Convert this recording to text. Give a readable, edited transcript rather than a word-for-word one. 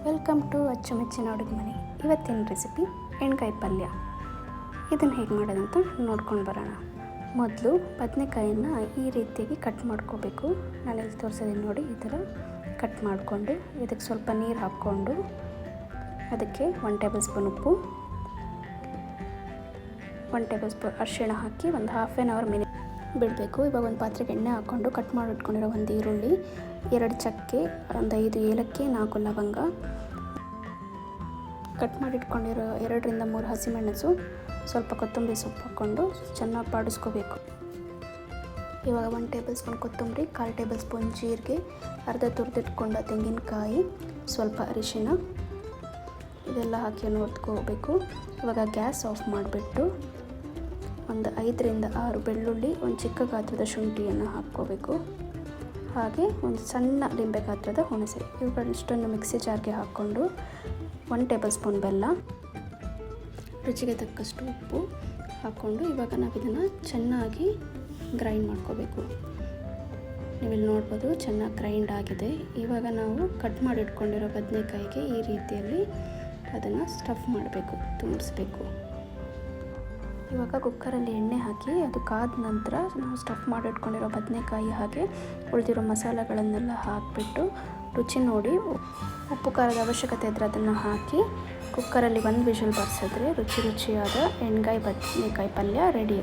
Welcome to ಅಚ್ಚುಮೆಚ್ಚಿನ ಅಡುಗೆ ಮನೆ. ಇವತ್ತಿನ ರೆಸಿಪಿ ಎಣ್ಗಾಯಿ ಪಲ್ಯ. ಇದನ್ನು ಹೇಗೆ ಮಾಡೋದಂತ ನೋಡ್ಕೊಂಡು ಬರೋಣ. ಮೊದಲು ಬದನೆಕಾಯನ್ನು ಈ ರೀತಿಯಾಗಿ ಕಟ್ ಮಾಡ್ಕೋಬೇಕು. ನಾನು ಇಲ್ಲಿ ತೋರಿಸೋದನ್ನು ನೋಡಿ ಈ ಥರ ಕಟ್ ಮಾಡಿಕೊಂಡು ಇದಕ್ಕೆ ಸ್ವಲ್ಪ ನೀರು ಹಾಕ್ಕೊಂಡು ಅದಕ್ಕೆ 1 ಟೇಬಲ್ ಸ್ಪೂನ್ ಉಪ್ಪು, 1 ಟೇಬಲ್ ಸ್ಪೂನ್ ಅರಿಶಿಣ ಹಾಕಿ ಒಂದು ಹಾಫ್ ಆನ್ ಅವರ್ ಬಿಡಬೇಕು. ಇವಾಗ ಒಂದು ಪಾತ್ರೆಗೆ ಎಣ್ಣೆ ಹಾಕ್ಕೊಂಡು ಕಟ್ ಮಾಡಿ ಇಟ್ಕೊಂಡಿರೋ ಒಂದು ಈರುಳ್ಳಿ, 2 ಚಕ್ಕೆ, ಒಂದು 5 ಏಲಕ್ಕಿ, 4 ಲವಂಗ, ಕಟ್ ಮಾಡಿ ಇಟ್ಕೊಂಡಿರೋ 2 ರಿಂದ 3 ಹಸಿಮೆಣಸು, ಸ್ವಲ್ಪ ಕೊತ್ತಂಬರಿ ಸೊಪ್ಪು ಹಾಕ್ಕೊಂಡು ಚೆನ್ನಾಗಿ ಬಾಡಿಸ್ಕೋಬೇಕು. ಇವಾಗ 1 ಟೇಬಲ್ ಸ್ಪೂನ್ ಕೊತ್ತಂಬರಿ, 1/4 ಟೇಬಲ್ ಸ್ಪೂನ್ ಜೀರಿಗೆ, ಅರ್ಧ ತುರಿದಿಟ್ಕೊಂಡ ತೆಂಗಿನಕಾಯಿ, ಸ್ವಲ್ಪ ಅರಿಶಿಣ ಇದೆಲ್ಲ ಹಾಕಿ ನೋಡ್ಕೋಬೇಕು. ಇವಾಗ ಗ್ಯಾಸ್ ಆಫ್ ಮಾಡಿಬಿಟ್ಟು ಒಂದು 5 ರಿಂದ 6 ಬೆಳ್ಳುಳ್ಳಿ, ಒಂದು ಚಿಕ್ಕ ಗಾತ್ರದ ಶುಂಠಿಯನ್ನು ಹಾಕ್ಕೋಬೇಕು. ಹಾಗೆ ಒಂದು ಸಣ್ಣ ಲಿಂಬೆ ಗಾತ್ರದ ಹುಣಸೆ, ಇವುಗಳಷ್ಟನ್ನು ಮಿಕ್ಸಿ ಜಾರ್ಗೆ ಹಾಕ್ಕೊಂಡು 1 ಟೇಬಲ್ ಸ್ಪೂನ್ ಬೆಲ್ಲ, ರುಚಿಗೆ ತಕ್ಕಷ್ಟು ಉಪ್ಪು ಹಾಕ್ಕೊಂಡು ಇವಾಗ ನಾವು ಇದನ್ನು ಚೆನ್ನಾಗಿ ಗ್ರೈಂಡ್ ಮಾಡ್ಕೋಬೇಕು. ನೀವಿಲ್ಲಿ ನೋಡ್ಬೋದು ಚೆನ್ನಾಗಿ ಗ್ರೈಂಡ್ ಆಗಿದೆ. ಇವಾಗ ನಾವು ಕಟ್ ಮಾಡಿ ಇಟ್ಕೊಂಡಿರೋ ಬದನೆಕಾಯಿಗೆ ಈ ರೀತಿಯಲ್ಲಿ ಅದನ್ನು ಸ್ಟಫ್ ಮಾಡಬೇಕು, ತುಂಬಿಸ್ಬೇಕು. ಇವಾಗ ಕುಕ್ಕರಲ್ಲಿ ಎಣ್ಣೆ ಹಾಕಿ ಅದು ಕಾದ ನಂತರ ನಾವು ಸ್ಟಫ್ ಮಾಡಿಟ್ಕೊಂಡಿರೋ ಬದನೆಕಾಯಿ ಹಾಗೆ ಉಳಿದಿರೋ ಮಸಾಲೆಗಳನ್ನೆಲ್ಲ ಹಾಕಿಬಿಟ್ಟು ರುಚಿ ನೋಡಿ ಉಪ್ಪು ಖಾರದ ಅವಶ್ಯಕತೆ ಇದ್ದರೆ ಅದನ್ನು ಹಾಕಿ ಕುಕ್ಕರಲ್ಲಿ 1 ವಿಷಲ್ ಬರ್ಸಿದ್ರೆ ರುಚಿಯಾದ ಎಣ್ಗಾಯಿ ಬದನೆಕಾಯಿ ಪಲ್ಯ ರೆಡಿ.